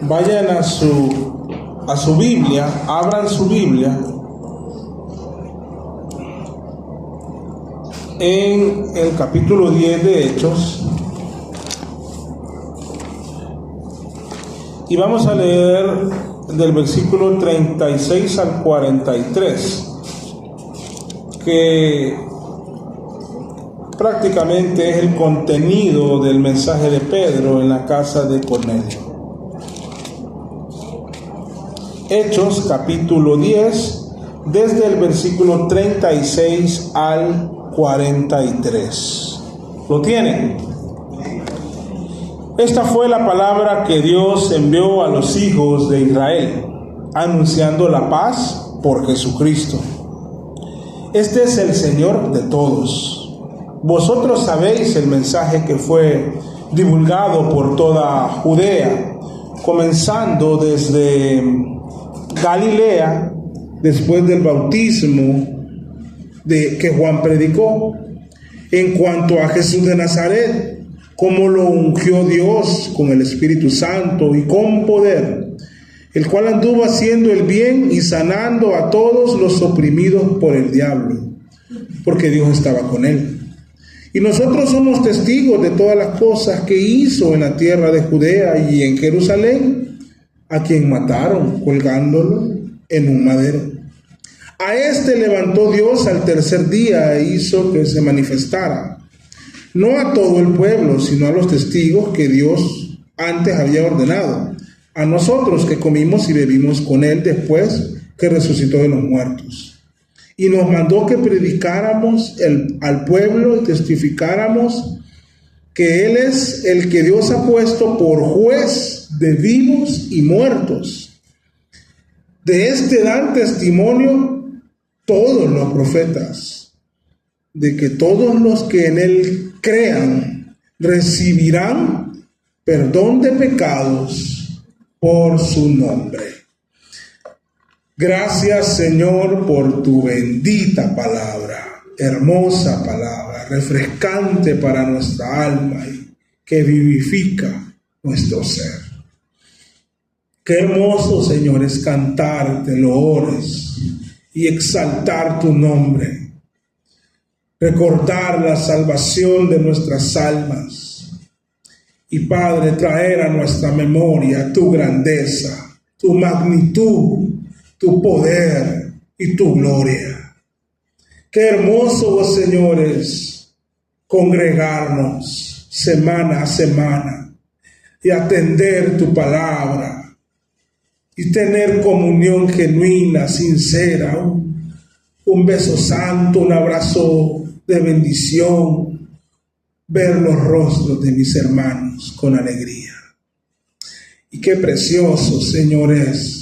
Vayan a su Biblia, abran su Biblia en el capítulo 10 de Hechos y vamos a leer del versículo 36 al 43, que prácticamente es el contenido del mensaje de Pedro en la casa de Cornelio. Hechos capítulo 10, desde el versículo 36 al 43. ¿Lo tienen? Esta fue la palabra que Dios envió a los hijos de Israel, anunciando la paz por Jesucristo. Este es el Señor de todos. Vosotros sabéis el mensaje que fue divulgado por toda Judea, comenzando desde Galilea, después del bautismo que Juan predicó, en cuanto a Jesús de Nazaret, cómo lo ungió Dios con el Espíritu Santo y con poder, el cual anduvo haciendo el bien y sanando a todos los oprimidos por el diablo, porque Dios estaba con él. Y nosotros somos testigos de todas las cosas que hizo en la tierra de Judea y en Jerusalén, a quien mataron colgándolo en un madero. A este levantó Dios al tercer día e hizo que se manifestara, no a todo el pueblo, sino a los testigos que Dios antes había ordenado, a nosotros que comimos y bebimos con él después que resucitó de los muertos. Y nos mandó que predicáramos al pueblo y testificáramos que Él es el que Dios ha puesto por juez de vivos y muertos. De este dan testimonio todos los profetas, de que todos los que en Él crean recibirán perdón de pecados por su nombre. Gracias, Señor, por tu bendita palabra, hermosa palabra, refrescante para nuestra alma y que vivifica nuestro ser. Qué hermoso, Señor, es cantarte loores y exaltar tu nombre, recordar la salvación de nuestras almas y, Padre, traer a nuestra memoria tu grandeza, tu magnitud, tu poder y tu gloria. Qué hermoso, oh señores, congregarnos semana a semana y atender tu palabra y tener comunión genuina, sincera, un beso santo, un abrazo de bendición, ver los rostros de mis hermanos con alegría. Y qué precioso, señores,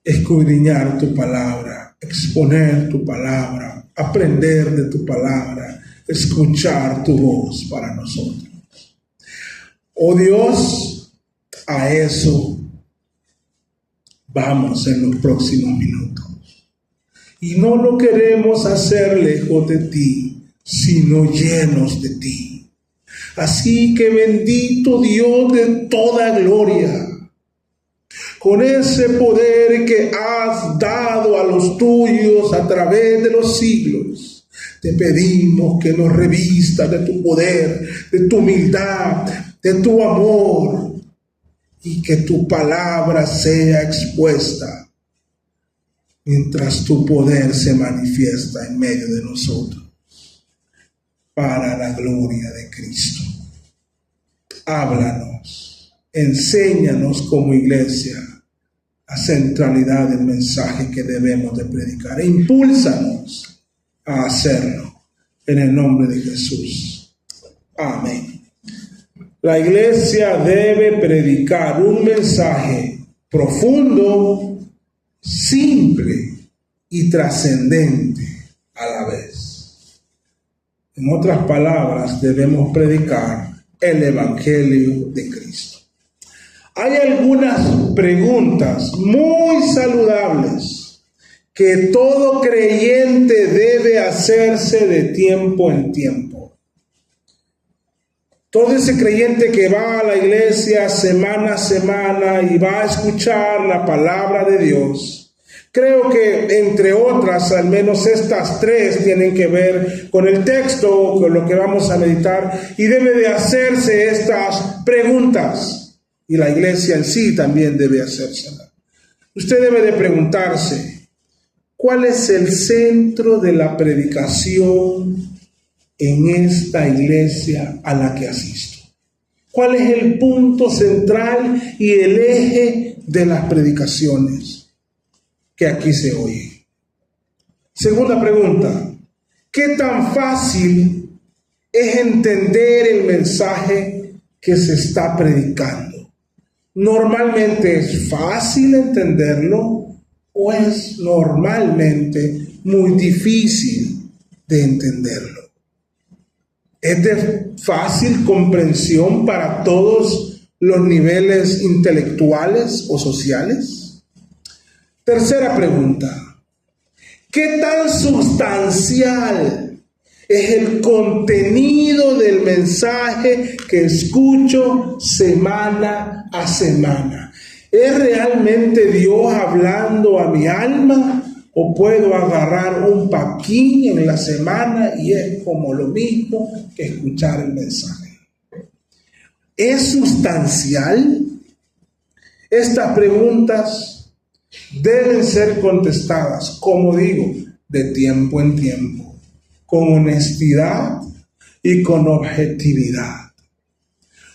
escudriñar tu palabra, exponer tu palabra, aprender de tu palabra, escuchar tu voz para nosotros. Oh Dios, a eso vamos en los próximos minutos. Y no lo queremos hacer lejos de ti, sino llenos de ti. Así que bendito Dios de toda gloria, con ese poder que has dado a los tuyos a través de los siglos, te pedimos que nos revistas de tu poder, de tu humildad, de tu amor, y que tu palabra sea expuesta mientras tu poder se manifiesta en medio de nosotros, para la gloria de Cristo. Háblanos, enséñanos como iglesia la centralidad del mensaje que debemos de predicar e impúlsanos a hacerlo en el nombre de Jesús. Amén. La iglesia debe predicar un mensaje profundo, simple y trascendente a la vez. En otras palabras, debemos predicar el Evangelio de Cristo. Hay algunas preguntas muy saludables que todo creyente debe hacerse de tiempo en tiempo. Todo ese creyente que va a la iglesia semana a semana y va a escuchar la palabra de Dios, creo que entre otras, al menos estas tres tienen que ver con el texto, con lo que vamos a meditar, y debe de hacerse estas preguntas, y la iglesia en sí también debe hacérselas. Usted debe de preguntarse, ¿cuál es el centro de la predicación en esta iglesia a la que asisto? ¿Cuál es el punto central y el eje de las predicaciones que aquí se oyen? Segunda pregunta, ¿qué tan fácil es entender el mensaje que se está predicando? ¿Normalmente es fácil entenderlo o es normalmente muy difícil de entenderlo? ¿Es de fácil comprensión para todos los niveles intelectuales o sociales? Tercera pregunta, ¿qué tan sustancial es el contenido del mensaje que escucho semana a semana? ¿Es realmente Dios hablando a mi alma? ¿O puedo agarrar un paquín en la semana y es como lo mismo que escuchar el mensaje? ¿Es sustancial? Estas preguntas deben ser contestadas, como digo, de tiempo en tiempo, con honestidad y con objetividad.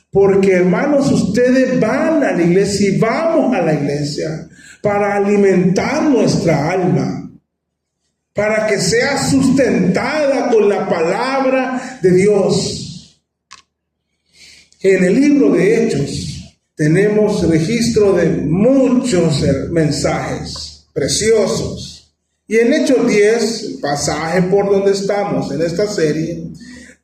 Porque, hermanos, ustedes van a la iglesia y vamos a la iglesia para alimentar nuestra alma, para que sea sustentada con la palabra de Dios. En el libro de Hechos tenemos registro de muchos mensajes preciosos. Y en Hechos 10, el pasaje por donde estamos en esta serie,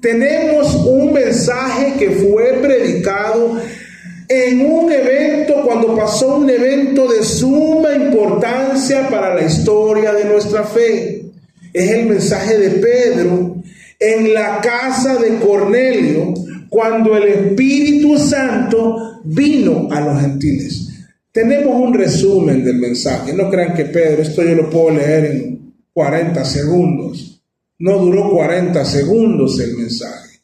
tenemos un mensaje que fue predicado en un evento, cuando pasó un evento de suma importancia para la historia de nuestra fe. Es el mensaje de Pedro en la casa de Cornelio, cuando el Espíritu Santo vino a los gentiles. Tenemos un resumen del mensaje. No crean que Pedro, esto yo lo puedo leer en 40 segundos. No duró 40 segundos el mensaje.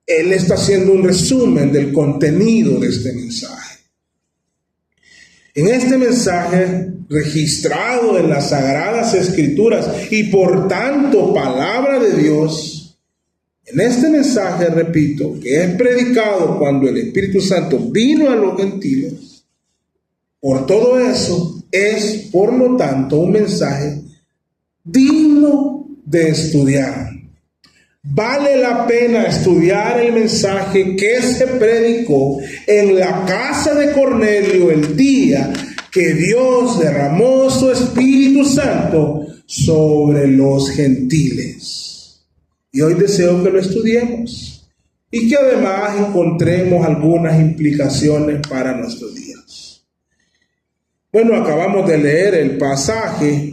Él está haciendo un resumen del contenido de este mensaje. En este mensaje, registrado en las Sagradas Escrituras y por tanto palabra de Dios, en este mensaje, repito, que es predicado cuando el Espíritu Santo vino a los gentiles, por todo eso es, por lo tanto, un mensaje digno de estudiar. Vale la pena estudiar el mensaje que se predicó en la casa de Cornelio el día que Dios derramó su Espíritu Santo sobre los gentiles. Y hoy deseo que lo estudiemos y que además encontremos algunas implicaciones para nuestros días. Bueno, acabamos de leer el pasaje.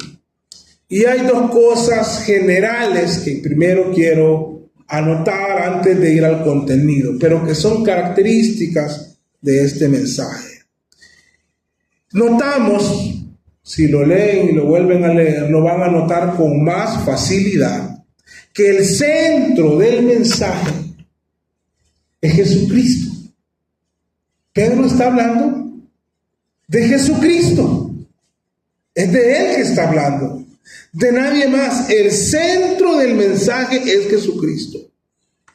Y hay dos cosas generales que primero quiero anotar antes de ir al contenido, pero que son características de este mensaje. Notamos, si lo leen y lo vuelven a leer, lo van a notar con más facilidad, que el centro del mensaje es Jesucristo. Pedro está hablando de Jesucristo. Es de Él que está hablando. De nadie más. El centro del mensaje es Jesucristo.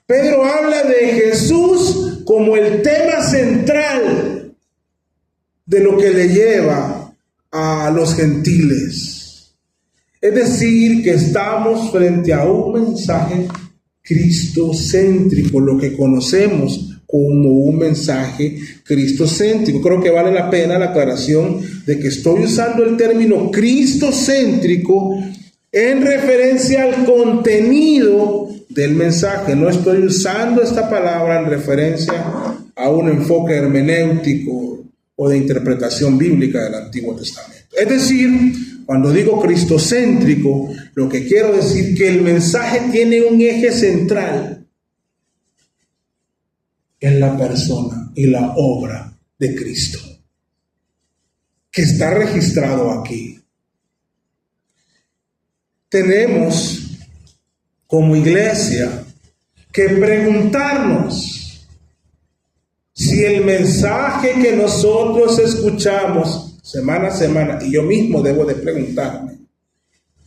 Pedro habla de Jesús como el tema central de lo que le lleva a los gentiles. Es decir, que estamos frente a un mensaje cristocéntrico, lo que conocemos como un mensaje cristocéntrico. Creo que vale la pena la aclaración de que estoy usando el término cristocéntrico en referencia al contenido del mensaje. No estoy usando esta palabra en referencia a un enfoque hermenéutico o de interpretación bíblica del Antiguo Testamento. Es decir, cuando digo cristocéntrico, lo que quiero decir es que el mensaje tiene un eje central. en la persona y la obra de Cristo, que está registrado aquí. Tenemos como iglesia que preguntarnos si el mensaje que nosotros escuchamos semana a semana, y yo mismo debo de preguntarme,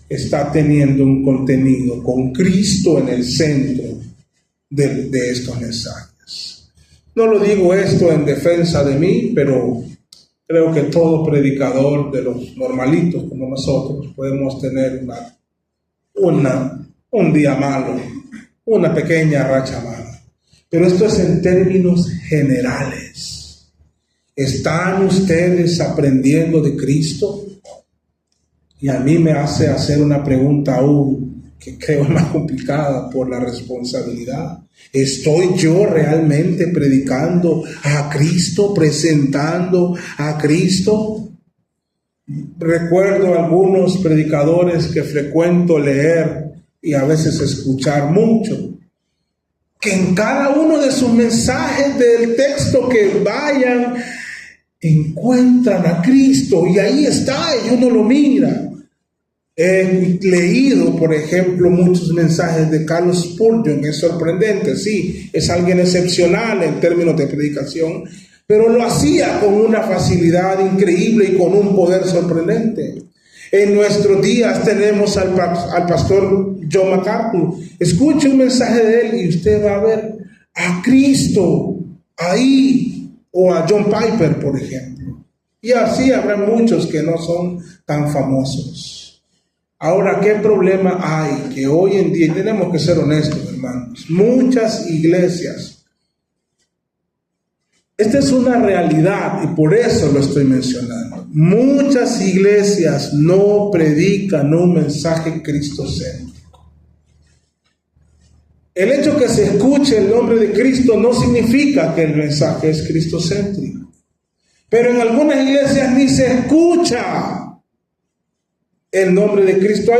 está teniendo un contenido con Cristo en el centro de estos mensajes. No lo digo esto en defensa de mí, pero creo que todo predicador de los normalitos como nosotros podemos tener un día malo, una pequeña racha mala. Pero esto es en términos generales. ¿Están ustedes aprendiendo de Cristo? Y a mí me hace hacer una pregunta aún que creo es más complicada por la responsabilidad. ¿Estoy yo realmente predicando a Cristo, presentando a Cristo? Recuerdo algunos predicadores que frecuento leer y a veces escuchar mucho, que en cada uno de sus mensajes del texto que vayan, encuentran a Cristo y ahí está, y uno lo mira. He leído, por ejemplo, muchos mensajes de Carlos Spurgeon. Es sorprendente, sí, es alguien excepcional en términos de predicación, pero lo hacía con una facilidad increíble y con un poder sorprendente. En nuestros días tenemos al pastor John MacArthur. Escuche un mensaje de él y usted va a ver a Cristo ahí, o a John Piper, por ejemplo. Y así habrá muchos que no son tan famosos. Ahora, ¿qué problema hay? Que hoy en día, tenemos que ser honestos, hermanos, muchas iglesias, esta es una realidad y por eso lo estoy mencionando, muchas iglesias no predican un mensaje cristocéntrico. El hecho que se escuche el nombre de Cristo no significa que el mensaje es cristocéntrico, pero en algunas iglesias ni se escucha el nombre de Cristo.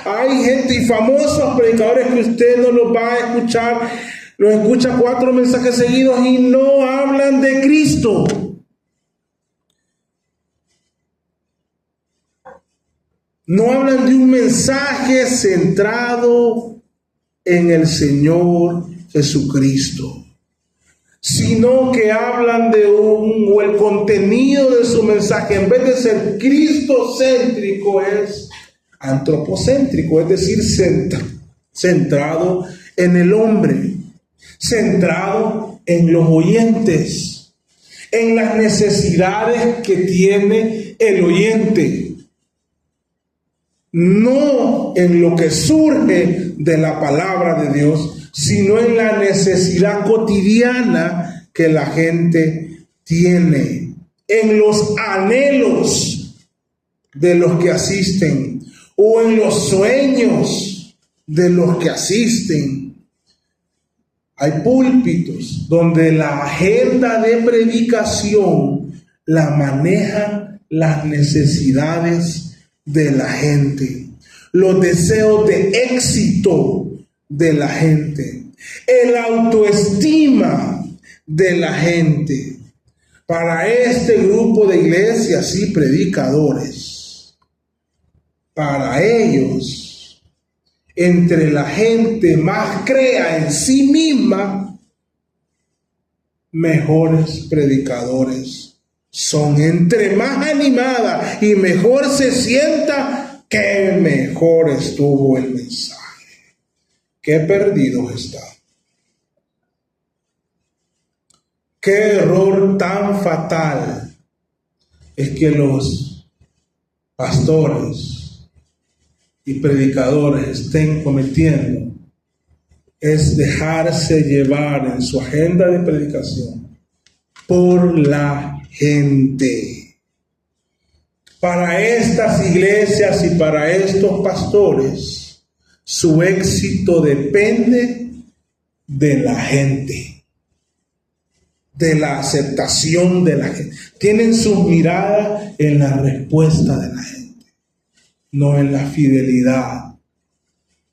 Hay gente y famosos predicadores que usted no los va a escuchar, los escucha 4 mensajes seguidos y no hablan de Cristo. No hablan de un mensaje centrado en el Señor Jesucristo, sino que hablan o el contenido de su mensaje, en vez de ser cristocéntrico, es antropocéntrico, es decir, centrado en el hombre, centrado en los oyentes, en las necesidades que tiene el oyente, no en lo que surge de la palabra de Dios, sino en la necesidad cotidiana que la gente tiene, en los anhelos de los que asisten o en los sueños de los que asisten. Hay púlpitos donde la agenda de predicación la manejan las necesidades de la gente, los deseos de éxito de la gente, el autoestima de la gente. Para este grupo de iglesias y predicadores, para ellos, entre la gente más crea en sí misma, mejores predicadores son. Entre más animada y mejor se sienta, que mejor estuvo el mensaje. Qué perdidos están. Qué error tan fatal es que los pastores y predicadores estén cometiendo, es dejarse llevar en su agenda de predicación por la gente. Para estas iglesias y para estos pastores, su éxito depende de la gente, de la aceptación de la gente. Tienen sus miradas en la respuesta de la gente, no en la fidelidad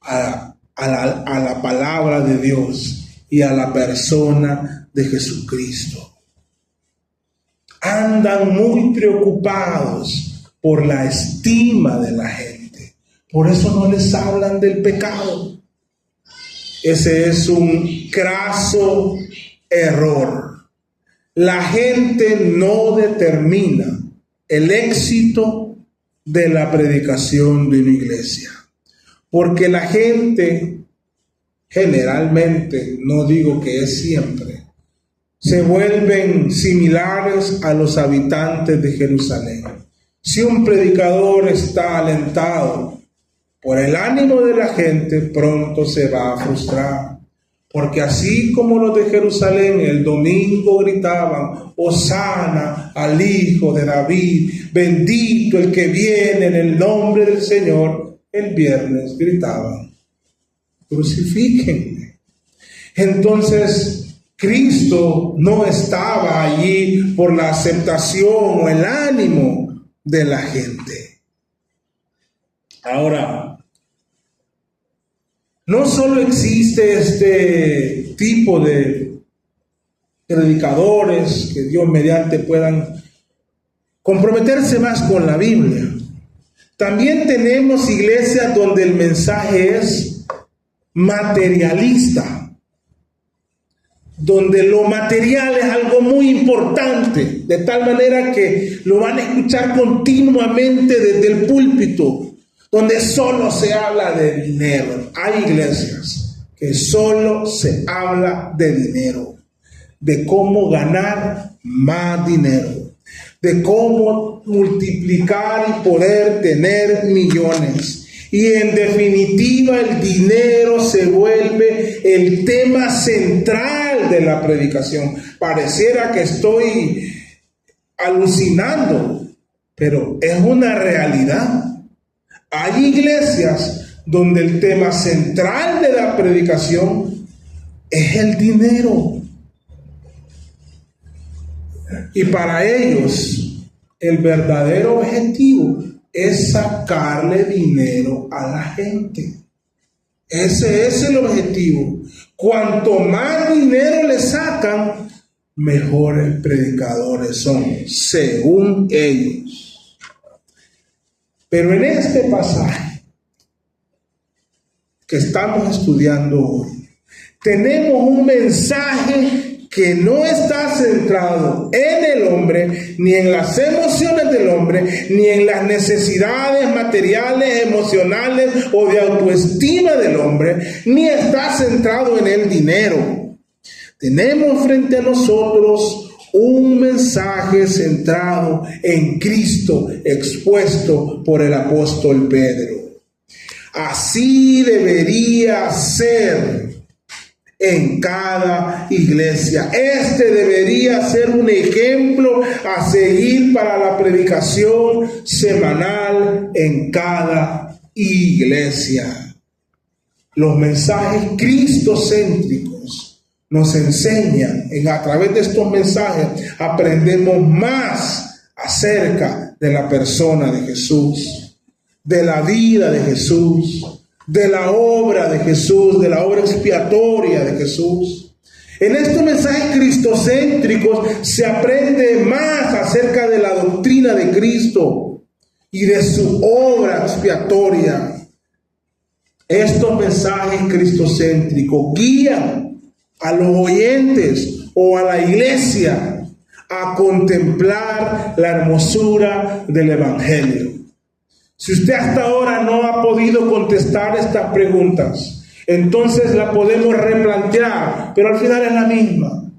a la palabra de Dios y a la persona de Jesucristo. Andan muy preocupados por la estima de la gente. Por eso no les hablan del pecado. Ese es un craso error. La gente no determina el éxito de la predicación de una iglesia. Porque la gente generalmente, no digo que es siempre, se vuelven similares a los habitantes de Jerusalén. Si un predicador está alentado por el ánimo de la gente, pronto se va a frustrar. Porque así como los de Jerusalén el domingo gritaban, Hosana al Hijo de David, bendito el que viene en el nombre del Señor, el viernes gritaban, crucifíquenme. Entonces, Cristo no estaba allí por la aceptación o el ánimo de la gente. Ahora, no solo existe este tipo de predicadores que Dios mediante puedan comprometerse más con la Biblia. También tenemos iglesias donde el mensaje es materialista, donde lo material es algo muy importante, de tal manera que lo van a escuchar continuamente desde el púlpito, donde solo se habla de dinero. Hay iglesias que solo se habla de dinero, de cómo ganar más dinero, de cómo multiplicar y poder tener millones. Y en definitiva el dinero se vuelve el tema central de la predicación. Pareciera que estoy alucinando, pero es una realidad. Hay iglesias donde el tema central de la predicación es el dinero. Y para ellos el verdadero objetivo es sacarle dinero a la gente. Ese es el objetivo. Cuanto más dinero le sacan, mejores predicadores son, según ellos. Pero en este pasaje que estamos estudiando hoy, tenemos un mensaje que no está centrado en el hombre, ni en las emociones del hombre, ni en las necesidades materiales, emocionales o de autoestima del hombre, ni está centrado en el dinero. Tenemos frente a nosotros un mensaje centrado en Cristo, expuesto por el apóstol Pedro. Así debería ser en cada iglesia. Este debería ser un ejemplo a seguir para la predicación semanal en cada iglesia. Los mensajes cristocéntricos nos enseñan, a través de estos mensajes aprendemos más acerca de la persona de Jesús, de la vida de Jesús, de la obra de Jesús, de la obra expiatoria de Jesús. En estos mensajes cristocéntricos se aprende más acerca de la doctrina de Cristo y de su obra expiatoria. Estos mensajes cristocéntricos guían a los oyentes o a la iglesia a contemplar la hermosura del Evangelio. Si usted hasta ahora no ha podido contestar estas preguntas, entonces la podemos replantear, pero al final es la misma.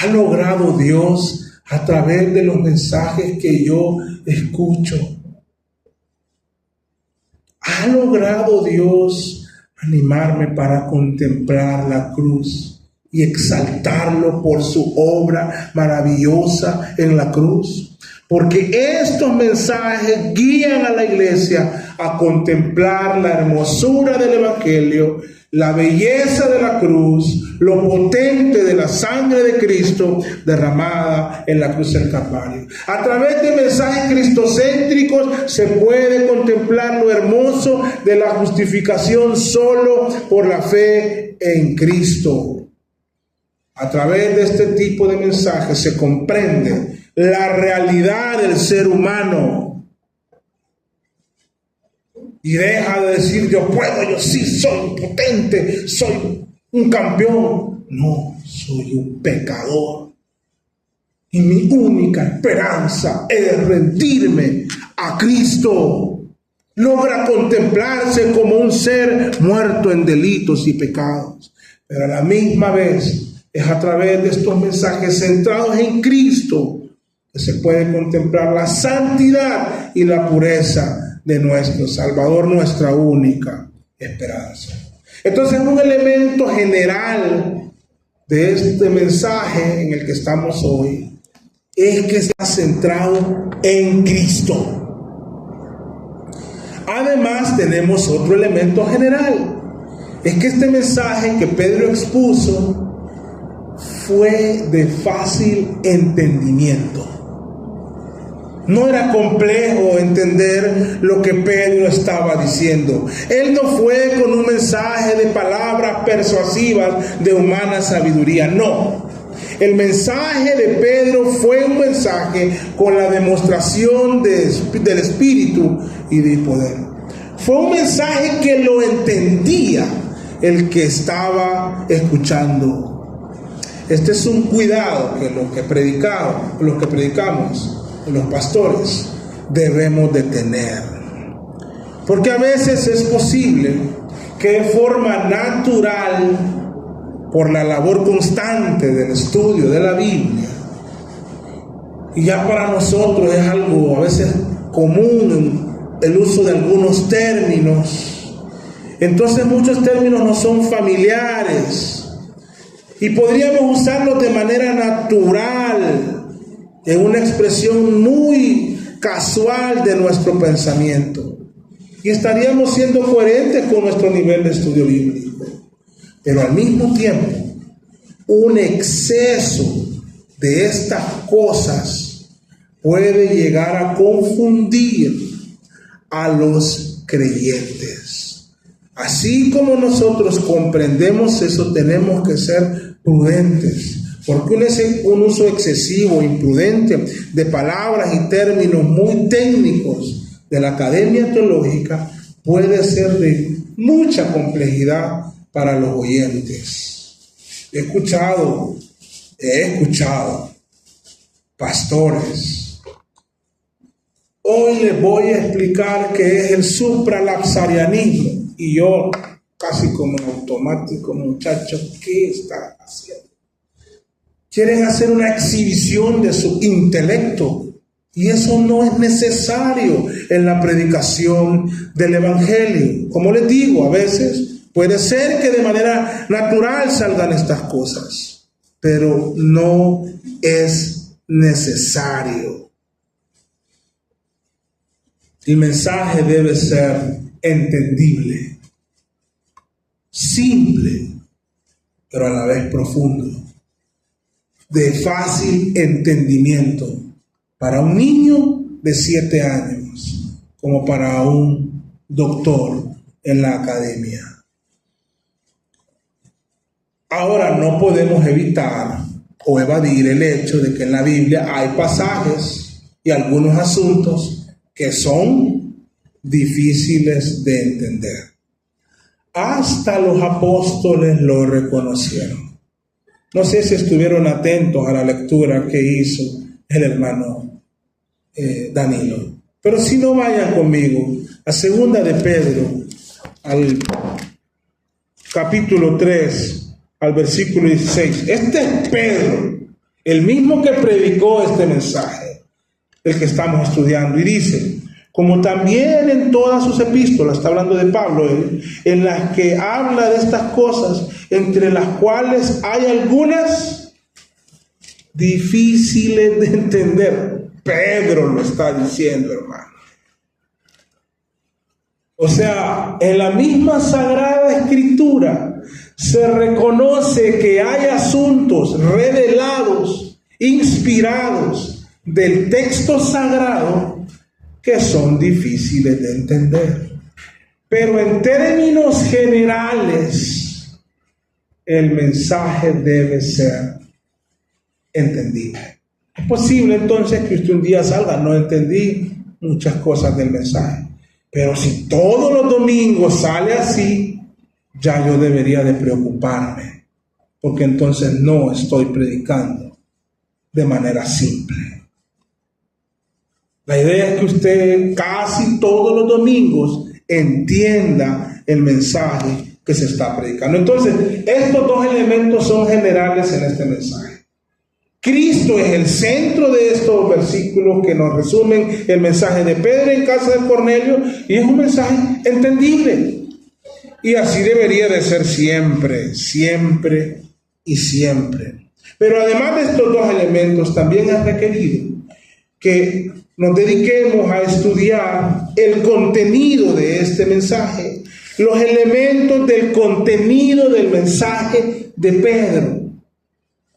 ¿Ha logrado Dios a través de los mensajes que yo escucho? ¿Ha logrado Dios animarme para contemplar la cruz y exaltarlo por su obra maravillosa en la cruz? Porque estos mensajes guían a la iglesia a contemplar la hermosura del Evangelio, la belleza de la cruz, lo potente de la sangre de Cristo derramada en la cruz del Calvario. A través de mensajes cristocéntricos se puede contemplar lo hermoso de la justificación solo por la fe en Cristo. A través de este tipo de mensajes se comprende la realidad del ser humano. Y deja de decir yo puedo, yo sí soy potente, soy un campeón. No, soy un pecador. Y mi única esperanza es rendirme a Cristo. Logra contemplarse como un ser muerto en delitos y pecados. Pero a la misma vez es a través de estos mensajes centrados en Cristo que se puede contemplar la santidad y la pureza de nuestro Salvador, nuestra única esperanza. Entonces, un elemento general de este mensaje en el que estamos hoy es que está centrado en Cristo. Además, tenemos otro elemento general. Es que este mensaje que Pedro expuso fue de fácil entendimiento. No era complejo entender lo que Pedro estaba diciendo. Él no fue con un mensaje de palabras persuasivas de humana sabiduría, no. El mensaje de Pedro fue un mensaje con la demostración del Espíritu y del poder. Fue un mensaje que lo entendía el que estaba escuchando. Este es un cuidado que los que predicamos, los pastores, debemos de tener. Porque a veces es posible que de forma natural, por la labor constante del estudio de la Biblia, y ya para nosotros es algo a veces común el uso de algunos términos, entonces muchos términos no son familiares y podríamos usarlos de manera natural, en una expresión muy casual de nuestro pensamiento, y estaríamos siendo coherentes con nuestro nivel de estudio bíblico. Pero al mismo tiempo, un exceso de estas cosas puede llegar a confundir a los creyentes. Así como nosotros comprendemos eso, tenemos que ser prudentes. Porque un uso excesivo, imprudente de palabras y términos muy técnicos de la academia teológica puede ser de mucha complejidad para los oyentes. He escuchado pastores. Hoy les voy a explicar qué es el supralapsarianismo. Y yo, casi como en automático, muchacho, ¿qué está haciendo? Quieren hacer una exhibición de su intelecto, y eso no es necesario en la predicación del Evangelio. Como les digo, a veces puede ser que de manera natural salgan estas cosas, pero no es necesario. El mensaje debe ser entendible, simple, pero a la vez profundo, de fácil entendimiento para un niño de 7 años como para un doctor en la academia. Ahora, no podemos evitar o evadir el hecho de que en la Biblia hay pasajes y algunos asuntos que son difíciles de entender. Hasta los apóstoles lo reconocieron. No sé si estuvieron atentos a la lectura que hizo el hermano Danilo. Pero si no, vayan conmigo a 2 de Pedro, al capítulo 3, al versículo 16. Este es Pedro, el mismo que predicó este mensaje, el que estamos estudiando. Y dice, como también en todas sus epístolas, está hablando de Pablo, en las que habla de estas cosas, entre las cuales hay algunas difíciles de entender. Pedro lo está diciendo, hermano. O sea, en la misma Sagrada Escritura se reconoce que hay asuntos revelados, inspirados del texto sagrado que son difíciles de entender. Pero en términos generales, el mensaje debe ser entendible. Es posible entonces que usted un día salga, no entendí muchas cosas del mensaje. Pero si todos los domingos sale así, ya yo debería de preocuparme, porque entonces no estoy predicando de manera simple. La idea es que usted casi todos los domingos entienda el mensaje que se está predicando. Entonces, estos dos elementos son generales en este mensaje. Cristo es el centro de estos versículos que nos resumen el mensaje de Pedro en casa de Cornelio, y es un mensaje entendible. Y así debería de ser siempre, siempre y siempre. Pero además de estos dos elementos, también es requerido que nos dediquemos a estudiar el contenido de este mensaje, los elementos del contenido del mensaje de Pedro.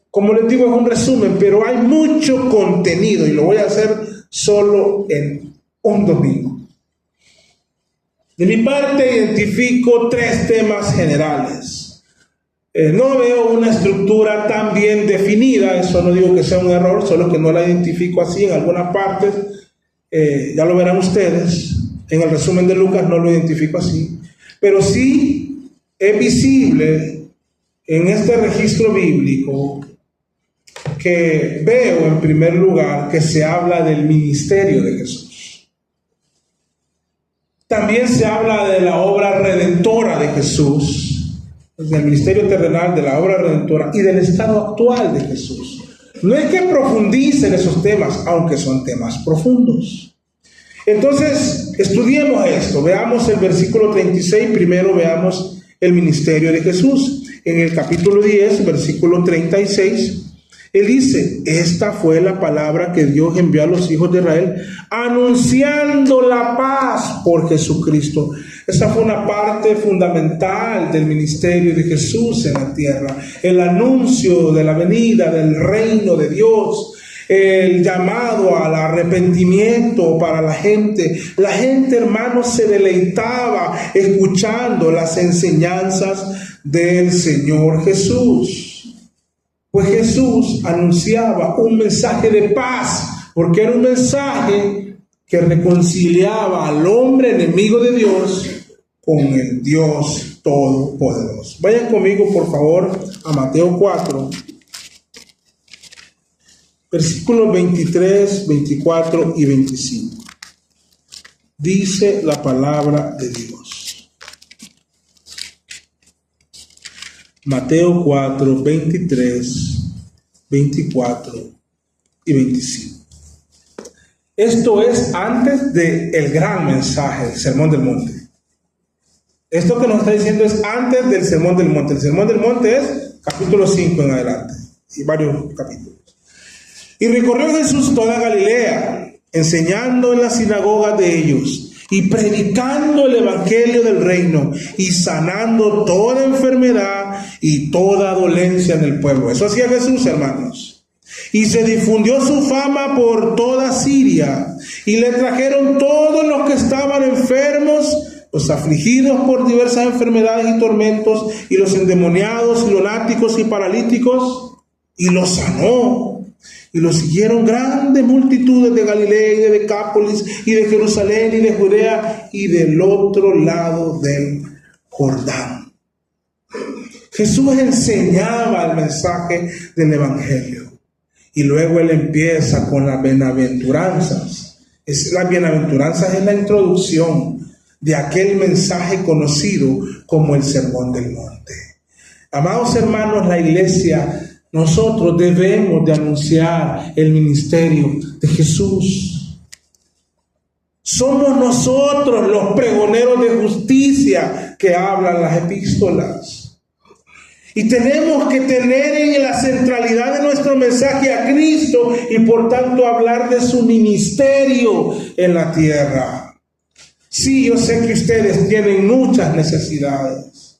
Como les digo, es un resumen, pero hay mucho contenido y lo voy a hacer solo en un domingo. De mi parte, identifico 3 temas generales. No veo una estructura tan bien definida, eso no digo que sea un error, solo que no la identifico así en algunas partes. Ya lo verán ustedes, en el resumen de Lucas no lo identifico así, pero sí es visible en este registro bíblico que veo en primer lugar que se habla del ministerio de Jesús. También se habla de la obra redentora de Jesús, del ministerio terrenal, de la obra redentora y del estado actual de Jesús. No es que profundice en esos temas, aunque son temas profundos. Entonces, estudiemos esto. Veamos el versículo 36. Primero veamos el ministerio de Jesús. En el capítulo 10, versículo 36, él dice: esta fue la palabra que Dios envió a los hijos de Israel, anunciando la paz por Jesucristo. Esa fue una parte fundamental del ministerio de Jesús en la tierra. El anuncio de la venida del reino de Dios, el llamado al arrepentimiento para la gente. La gente, hermanos, se deleitaba escuchando las enseñanzas del Señor Jesús. Pues Jesús anunciaba un mensaje de paz, porque era un mensaje que reconciliaba al hombre enemigo de Dios con el Dios Todopoderoso. Vayan conmigo, por favor, a Mateo 4, versículos 23, 24 y 25. Dice la palabra de Dios. Mateo 4, 23, 24 y 25. Esto es antes del gran mensaje, el Sermón del Monte. Esto que nos está diciendo es antes del Sermón del Monte. El Sermón del Monte es capítulo 5 en adelante, y varios capítulos. Y recorrió Jesús toda Galilea, enseñando en las sinagogas de ellos, y predicando el evangelio del reino, y sanando toda enfermedad y toda dolencia en el pueblo. Eso hacía Jesús, hermanos. Y se difundió su fama por toda Siria, y le trajeron todos los que estaban enfermos, los afligidos por diversas enfermedades y tormentos, y los endemoniados, y lunáticos y paralíticos, y los sanó. Y lo siguieron grandes multitudes de Galilea y de Decápolis y de Jerusalén y de Judea y del otro lado del Jordán. Jesús enseñaba el mensaje del evangelio, y luego él empieza con las bienaventuranzas. Las bienaventuranzas es la introducción de aquel mensaje conocido como el Sermón del Monte. Amados hermanos, la iglesia, nosotros debemos de anunciar el ministerio de Jesús. Somos nosotros los pregoneros de justicia que hablan las epístolas. Y tenemos que tener en la centralidad de nuestro mensaje a Cristo y por tanto hablar de su ministerio en la tierra. Sí, yo sé que ustedes tienen muchas necesidades,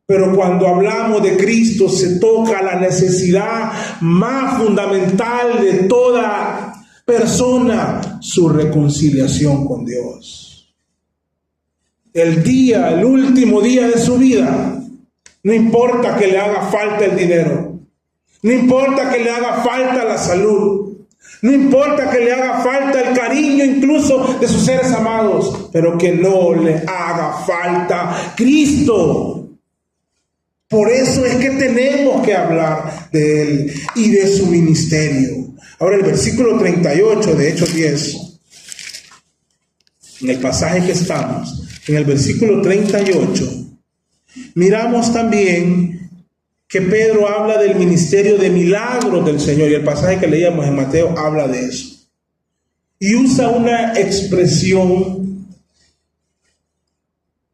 pero cuando hablamos de Cristo se toca la necesidad más fundamental de toda persona, su reconciliación con Dios. El último día de su vida, no importa que le haga falta el dinero, no importa que le haga falta la salud, no importa que le haga falta el cariño incluso de sus seres amados, pero que no le haga falta Cristo. Por eso es que tenemos que hablar de Él y de su ministerio. Ahora el versículo 38 de Hechos 10, en el pasaje que estamos, en el versículo 38, miramos también que Pedro habla del ministerio de milagros del Señor, y el pasaje que leíamos en Mateo habla de eso. Y usa una expresión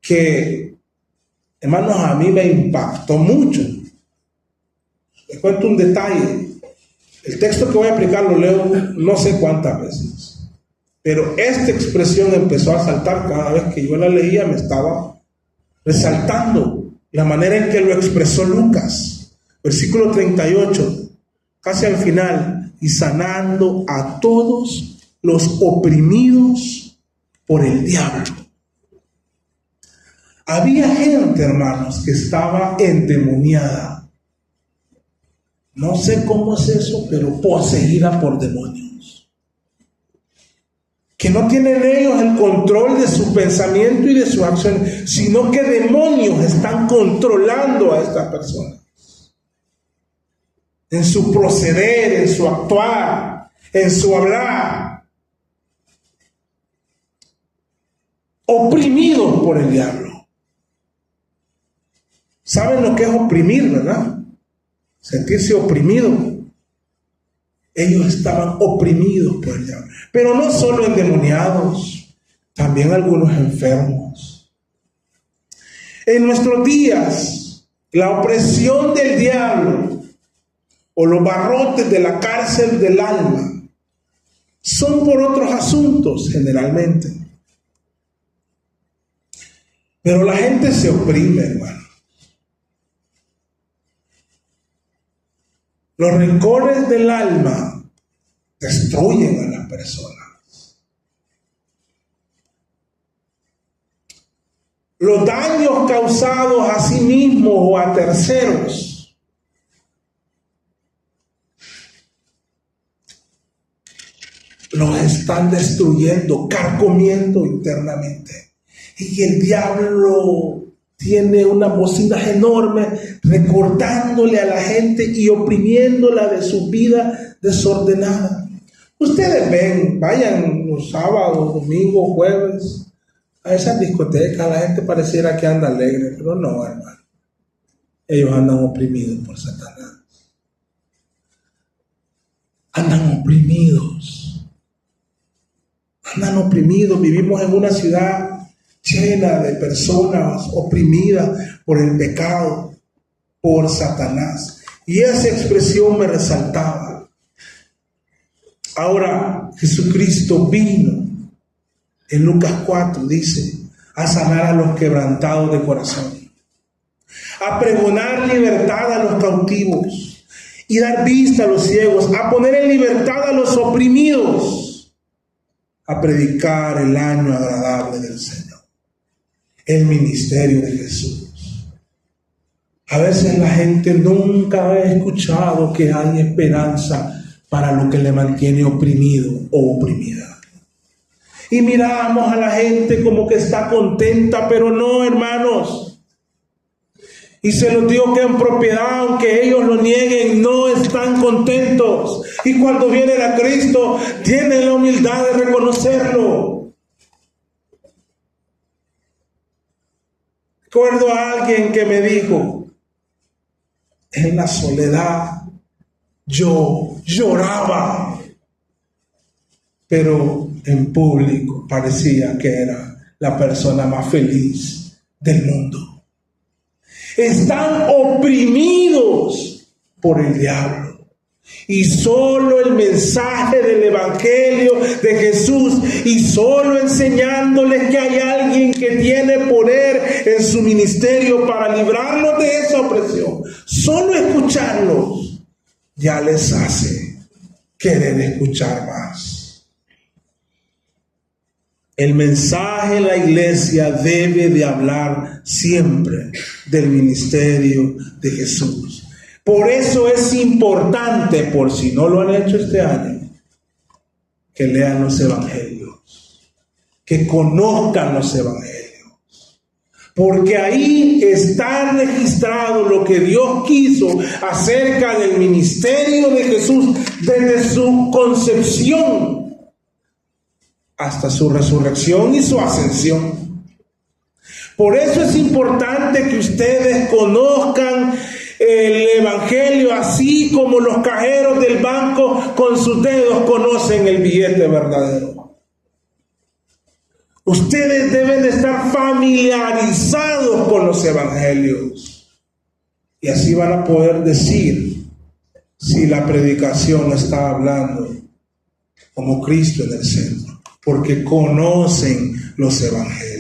que, hermanos, a mí me impactó mucho. Les cuento un detalle. El texto que voy a explicar lo leo no sé cuántas veces, pero esta expresión empezó a saltar cada vez que yo la leía, me estaba resaltando la manera en que lo expresó Lucas. Versículo 38, casi al final: y sanando a todos los oprimidos por el diablo. Había gente, hermanos, que estaba endemoniada. No sé cómo es eso, pero poseída por demonios. Que no tienen ellos el control de su pensamiento y de su acción, sino que demonios están controlando a estas personas. En su proceder, en su actuar, en su hablar. Oprimidos por el diablo. ¿Saben lo que es oprimir, verdad? Sentirse oprimido. Ellos estaban oprimidos por el diablo. Pero no solo endemoniados, también algunos enfermos. En nuestros días, la opresión del diablo o los barrotes de la cárcel del alma son por otros asuntos generalmente. Pero la gente se oprime, hermano. Los rencores del alma destruyen a las personas. Los daños causados a sí mismos o a terceros los están destruyendo, carcomiendo internamente. Y el diablo tiene unas bocinas enormes recordándole a la gente y oprimiéndola de su vida desordenada. Ustedes ven, vayan los sábados, domingos, jueves a esas discotecas, la gente pareciera que anda alegre, pero no, hermano. Ellos andan oprimidos por Satanás. Andan oprimidos. Andan oprimidos. Vivimos en una ciudad llena de personas oprimidas por el pecado, por Satanás. Y esa expresión me resaltaba. Ahora Jesucristo vino, en Lucas 4 dice, a sanar a los quebrantados de corazón, a pregonar libertad a los cautivos y dar vista a los ciegos, a poner en libertad a los oprimidos, a predicar el año agradable del Señor. El ministerio de Jesús. A veces la gente nunca ha escuchado que hay esperanza para lo que le mantiene oprimido o oprimida. Y miramos a la gente como que está contenta, pero no, hermanos. Y se los digo que en propiedad, aunque ellos lo nieguen, no están contentos. Y cuando vienen a Cristo, tienen la humildad de reconocerlo. Recuerdo a alguien que me dijo, en la soledad yo lloraba, pero en público parecía que era la persona más feliz del mundo. Están oprimidos por el diablo. Y solo el mensaje del Evangelio de Jesús, y solo enseñándoles que hay alguien que tiene poder en su ministerio para librarlos de esa opresión, solo escucharlos ya les hace querer escuchar más. El mensaje de la iglesia debe de hablar siempre del ministerio de Jesús. Por eso es importante, por si no lo han hecho este año, que lean los evangelios, que conozcan los evangelios, porque ahí está registrado lo que Dios quiso acerca del ministerio de Jesús desde su concepción hasta su resurrección y su ascensión. Por eso es importante que ustedes conozcan el evangelio, así como los cajeros del banco con sus dedos conocen el billete verdadero. Ustedes deben de estar familiarizados con los evangelios, y así van a poder decir si la predicación está hablando como Cristo en el centro, porque conocen los evangelios.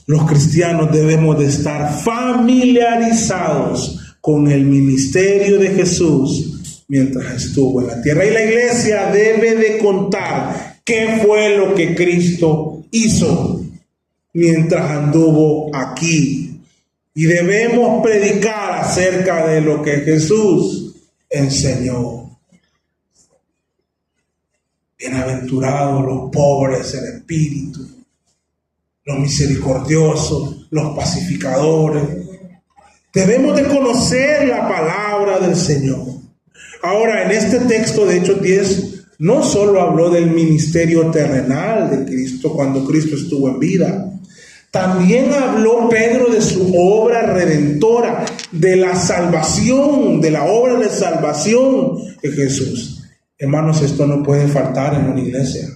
Los cristianos debemos de estar familiarizados con el ministerio de Jesús mientras estuvo en la tierra. Y la iglesia debe de contar qué fue lo que Cristo hizo mientras anduvo aquí. Y debemos predicar acerca de lo que Jesús enseñó. Bienaventurados los pobres en espíritu, los misericordiosos, los pacificadores. Debemos de conocer la palabra del Señor. Ahora, en este texto de Hechos 10, no solo habló del ministerio terrenal de Cristo cuando Cristo estuvo en vida. También habló Pedro de su obra redentora, de la salvación, de la obra de salvación de Jesús. Hermanos, esto no puede faltar en una iglesia.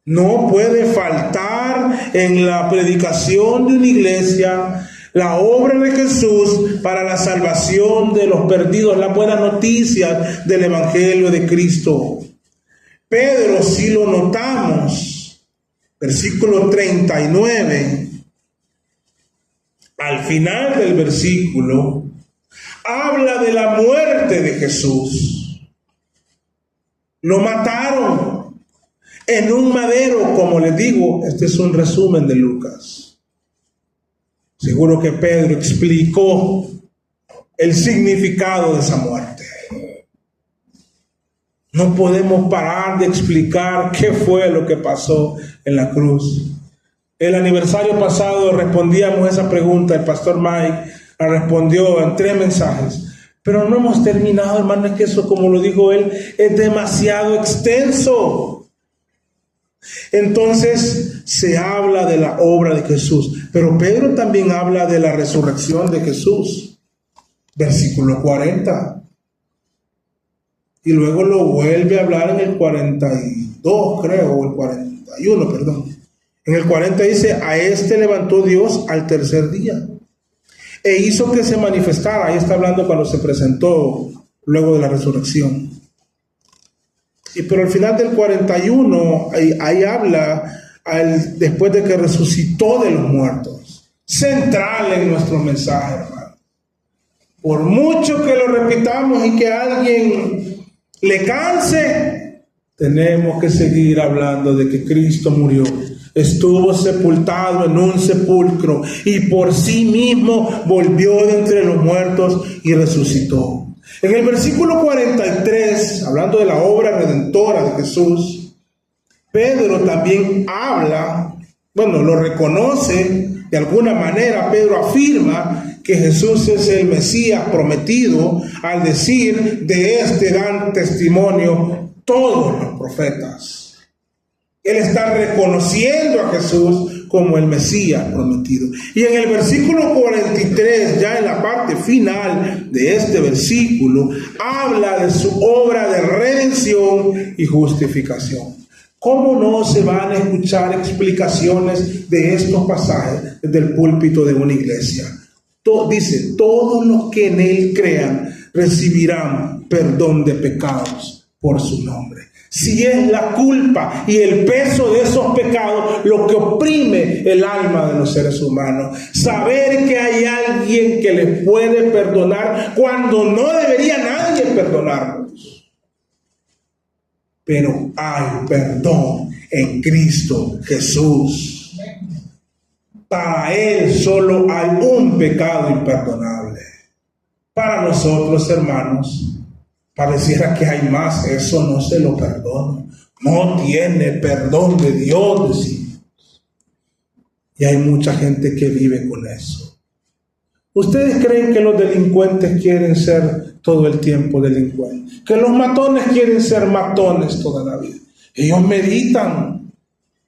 No puede faltar en la predicación de una iglesia la obra de Jesús para la salvación de los perdidos, las buenas noticias del Evangelio de Cristo. Pedro, si lo notamos, versículo 39, al final del versículo, habla de la muerte de Jesús. Lo mataron en un madero, como les digo. Este es un resumen de Lucas. Seguro que Pedro explicó el significado de esa muerte. No podemos parar de explicar qué fue lo que pasó en la cruz. El aniversario pasado respondíamos esa pregunta. El pastor Mike la respondió en 3 mensajes. Pero no hemos terminado, hermano. Es que eso, como lo dijo él, es demasiado extenso. Entonces se habla de la obra de Jesús, pero Pedro también habla de la resurrección de Jesús, versículo 40, y luego lo vuelve a hablar en el 42, creo, o el 41, perdón. En el 40 dice: a este levantó Dios al tercer día e hizo que se manifestara. Ahí está hablando cuando se presentó luego de la resurrección. Pero al final del 41, ahí habla después de que resucitó de los muertos. Central en nuestro mensaje, hermano. Por mucho que lo repitamos y que a alguien le canse, tenemos que seguir hablando de que Cristo murió, estuvo sepultado en un sepulcro y por sí mismo volvió de entre los muertos y resucitó. En el versículo 43, hablando de la obra redentora de Jesús, Pedro también habla, lo reconoce de alguna manera. Pedro afirma que Jesús es el Mesías prometido al decir: de este dan testimonio todos los profetas. Él está reconociendo a Jesús como el Mesías prometido. Y en el versículo 43, ya en la parte final de este versículo, habla de su obra de redención y justificación. ¿Cómo no se van a escuchar explicaciones de estos pasajes desde el púlpito de una iglesia? dice, todos los que en Él crean recibirán perdón de pecados por su nombre. Si es la culpa y el peso de esos pecados lo que oprime el alma de los seres humanos, saber que hay alguien que les puede perdonar cuando no debería nadie perdonarlos. Pero hay perdón en Cristo Jesús. Para Él solo hay un pecado imperdonable. Para nosotros, hermanos, pareciera que hay más. Eso no se lo perdono. No tiene perdón de Dios, decimos. Y hay mucha gente que vive con eso. ¿Ustedes creen que los delincuentes quieren ser todo el tiempo delincuentes? Que los matones quieren ser matones toda la vida. Ellos meditan.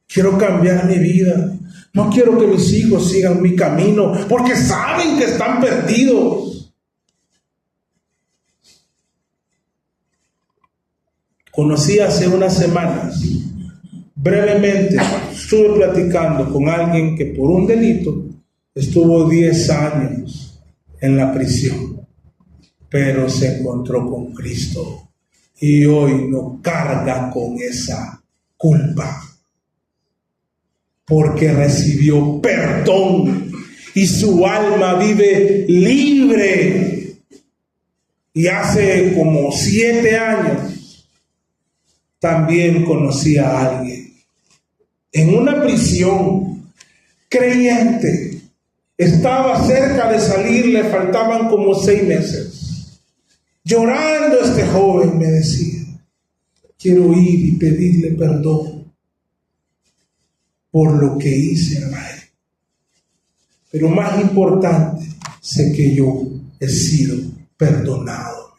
Quiero cambiar mi vida. No quiero que mis hijos sigan mi camino porque saben que están perdidos. Conocí hace unas semanas, brevemente, estuve platicando con alguien que por un delito estuvo 10 años en la prisión, pero se encontró con Cristo y hoy no carga con esa culpa, porque recibió perdón y su alma vive libre. Y hace como 7 años también conocí a alguien en una prisión, creyente, estaba cerca de salir, le faltaban como 6 meses. Llorando este joven me decía, quiero ir y pedirle perdón por lo que hice a él. Pero más importante, sé que yo he sido perdonado.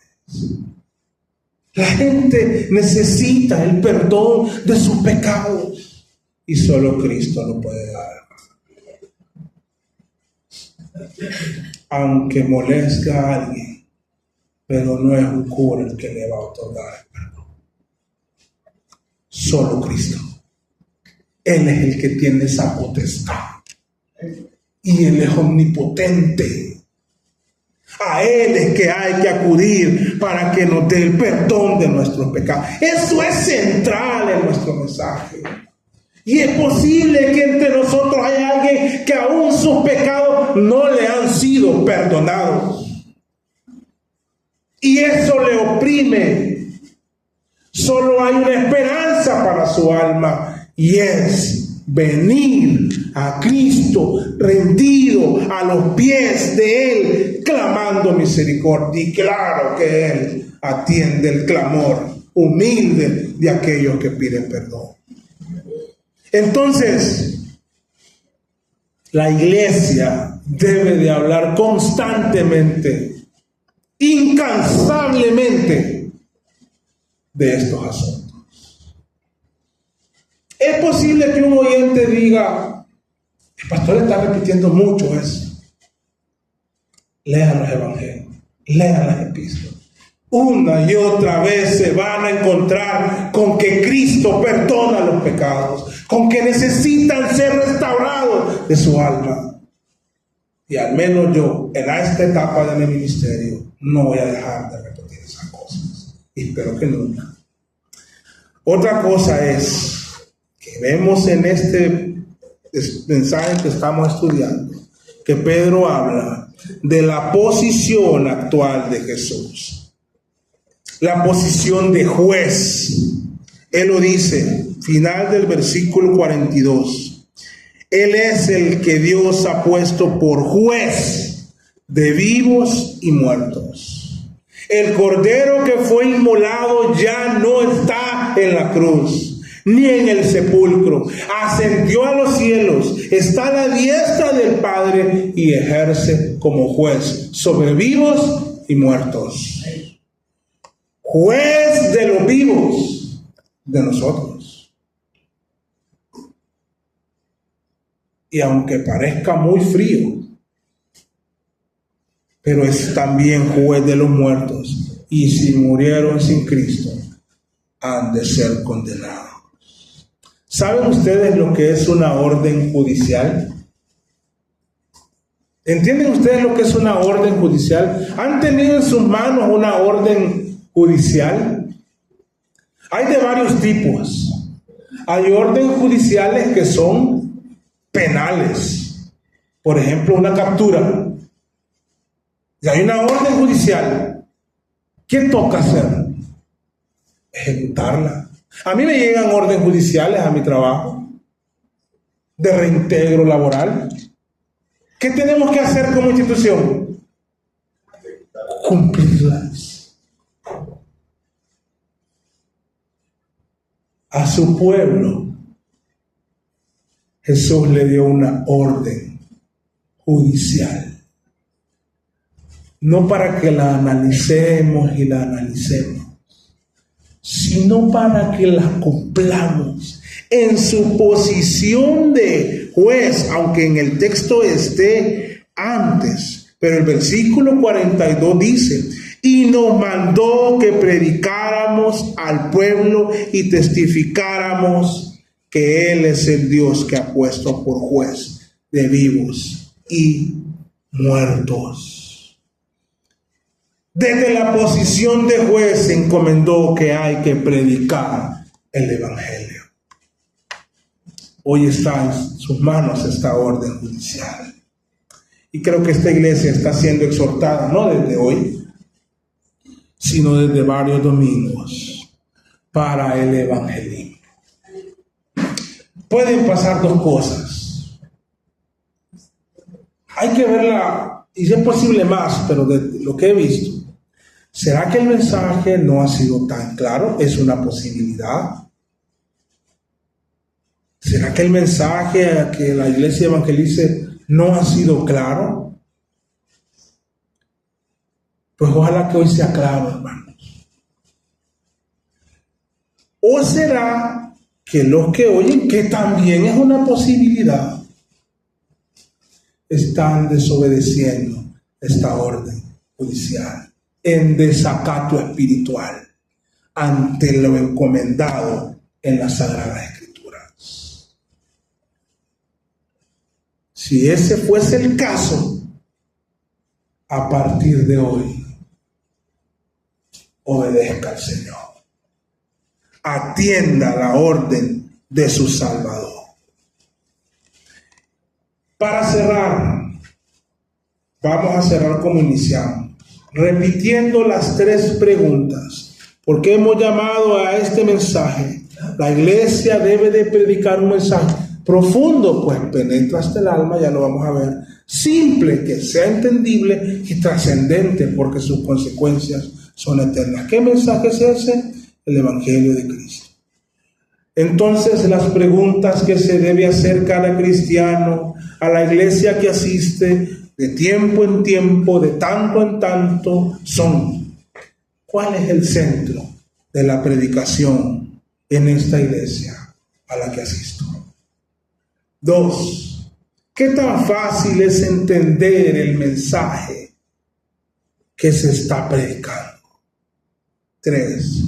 La gente necesita el perdón de sus pecados y solo Cristo lo puede dar. Aunque moleste a alguien, pero no es un cura el que le va a otorgar el perdón. Solo Cristo. Él es el que tiene esa potestad. Y Él es omnipotente. A Él es que hay que acudir para que nos dé el perdón de nuestros pecados. Eso es central en nuestro mensaje. Y es posible que entre nosotros haya alguien que aún sus pecados no le han sido perdonados. Y eso le oprime. Solo hay una esperanza para su alma y es venir a Cristo rendido a los pies de Él, clamando misericordia. Y claro que Él atiende el clamor humilde de aquellos que piden perdón. Entonces, la iglesia debe de hablar constantemente, incansablemente de estos asuntos. Es posible que un oyente diga, el pastor está repitiendo mucho eso. Lean los evangelios, lean las epístolas. Una y otra vez se van a encontrar con que Cristo perdona los pecados, con que necesitan ser restaurados de su alma. Y al menos yo, en esta etapa de mi ministerio, no voy a dejar de repetir esas cosas. Y espero que nunca. Otra cosa es que vemos en este mensaje que estamos estudiando, que Pedro habla de la posición actual de Jesús. La posición de juez. Él lo dice, final del versículo 42. Él es el que Dios ha puesto por juez de vivos y muertos. El cordero que fue inmolado ya no está en la cruz, ni en el sepulcro. Ascendió a los cielos, está a la diestra del Padre y ejerce como juez sobre vivos y muertos. Juez de los vivos, de nosotros. Y aunque parezca muy frío, pero es también juez de los muertos. Y si murieron sin Cristo, han de ser condenados. ¿Saben ustedes lo que es una orden judicial? ¿Entienden ustedes lo que es una orden judicial? ¿Han tenido en sus manos una orden judicial? Hay de varios tipos. Hay órdenes judiciales que son penales. Por ejemplo, una captura. Y hay una orden judicial. ¿Qué toca hacer? Ejecutarla. A mí me llegan órdenes judiciales a mi trabajo de reintegro laboral. ¿Qué tenemos que hacer como institución? Cumplirlas. A su pueblo, Jesús le dio una orden judicial. No para que la analicemos y la analicemos, sino para que la cumplamos en su posición de juez, aunque en el texto esté antes. Pero el versículo 42 dice: y nos mandó que predicáramos al pueblo y testificáramos que Él es el Dios que ha puesto por juez de vivos y muertos. Desde la posición de juez se encomendó que hay que predicar el Evangelio. Hoy está en sus manos esta orden judicial. Y creo que esta iglesia está siendo exhortada, no desde hoy, sino desde varios domingos, para el evangelismo. Pueden pasar dos cosas. Hay que verla, y si es posible más, pero de lo que he visto, ¿será que el mensaje no ha sido tan claro? Es una posibilidad. ¿Será que el mensaje a que la iglesia evangelice no ha sido claro? Pues ojalá que hoy sea claro, hermanos. ¿O será que los que oyen, que también es una posibilidad, están desobedeciendo esta orden judicial en desacato espiritual ante lo encomendado en las Sagradas Escrituras? Si ese fuese el caso, a partir de hoy, obedezca al Señor. Atienda la orden de su Salvador. Para cerrar, vamos a cerrar como iniciamos, repitiendo las tres preguntas. ¿Por qué hemos llamado a este mensaje? La iglesia debe de predicar un mensaje profundo, pues penetra hasta el alma, ya lo vamos a ver. Simple, que sea entendible y trascendente, porque sus consecuencias son eternas. ¿Qué mensaje es ese? El Evangelio de Cristo. Entonces, las preguntas que se debe hacer cada cristiano a la iglesia que asiste de tiempo en tiempo, de tanto en tanto, son: ¿cuál es el centro de la predicación en esta iglesia a la que asisto? 2. ¿Qué tan fácil es entender el mensaje que se está predicando? 3.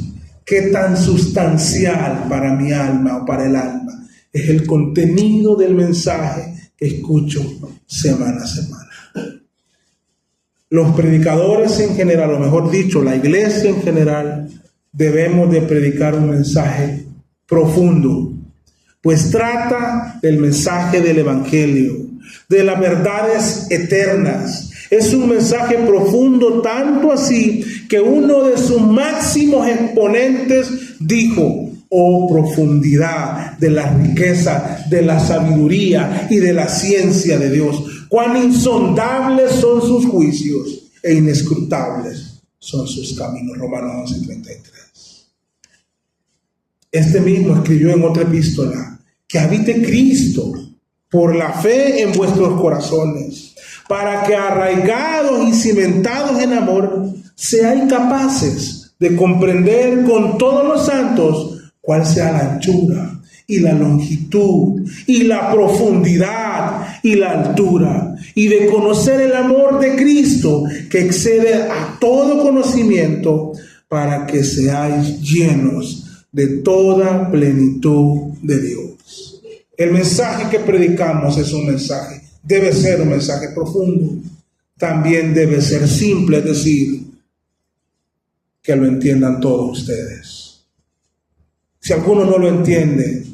¿Qué tan sustancial para mi alma o para el alma es el contenido del mensaje que escucho semana a semana? Los predicadores en general, o mejor dicho, la iglesia en general, debemos de predicar un mensaje profundo, pues trata del mensaje del Evangelio, de las verdades eternas. Es un mensaje profundo, tanto así que uno de sus máximos exponentes dijo: oh profundidad de la riqueza, de la sabiduría y de la ciencia de Dios, cuán insondables son sus juicios e inescrutables son sus caminos. Romanos 11:33. Este mismo escribió en otra epístola: que habite Cristo por la fe en vuestros corazones, para que arraigados y cimentados en amor, seáis capaces de comprender con todos los santos cuál sea la anchura y la longitud y la profundidad y la altura, y de conocer el amor de Cristo que excede a todo conocimiento, para que seáis llenos de toda plenitud de Dios. El mensaje que predicamos es un mensaje Debe ser un mensaje profundo. También debe ser simple, es decir, que lo entiendan todos ustedes. Si alguno no lo entiende,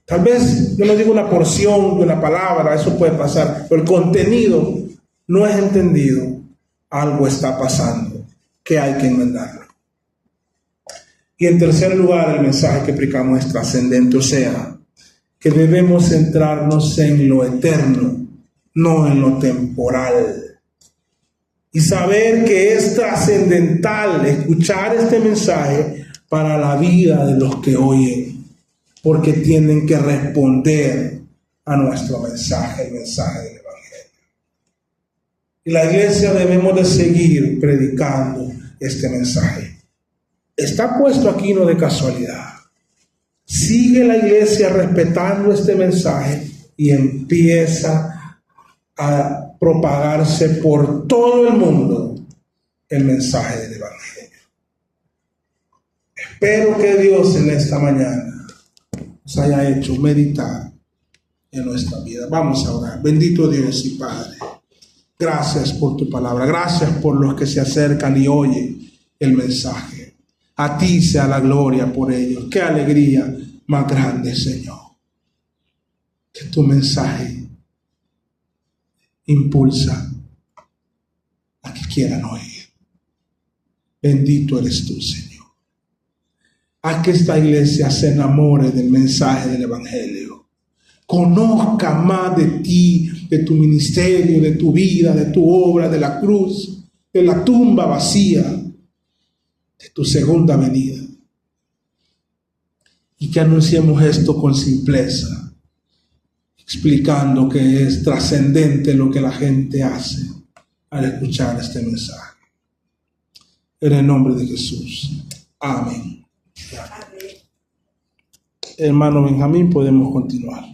tal vez yo no digo una porción de una palabra, eso puede pasar, pero el contenido no es entendido, algo está pasando que hay que enmendarlo. Y en tercer lugar, el mensaje que predicamos es trascendente, o sea, que debemos centrarnos en lo eterno, no en lo temporal. Y saber que es trascendental escuchar este mensaje para la vida de los que oyen, porque tienen que responder a nuestro mensaje, el mensaje del Evangelio. Y la iglesia debemos de seguir predicando este mensaje. Está puesto aquí no de casualidad. Sigue la iglesia respetando este mensaje y empieza a propagarse por todo el mundo el mensaje del Evangelio. Espero que Dios en esta mañana nos haya hecho meditar en nuestra vida. Vamos a orar. Bendito Dios y Padre, gracias por tu palabra. Gracias por los que se acercan y oyen el mensaje. A ti sea la gloria por ellos. Qué alegría más grande, Señor, que tu mensaje impulsa a que quieran oír. Bendito eres tú, Señor. Haz que esta iglesia se enamore del mensaje del Evangelio. Conozca más de ti, de tu ministerio, de tu vida, de tu obra, de la cruz, de la tumba vacía, de tu segunda venida. Y que anunciemos esto con simpleza, explicando que es trascendente lo que la gente hace al escuchar este mensaje. En el nombre de Jesús. Amén. Hermano Benjamín, podemos continuar.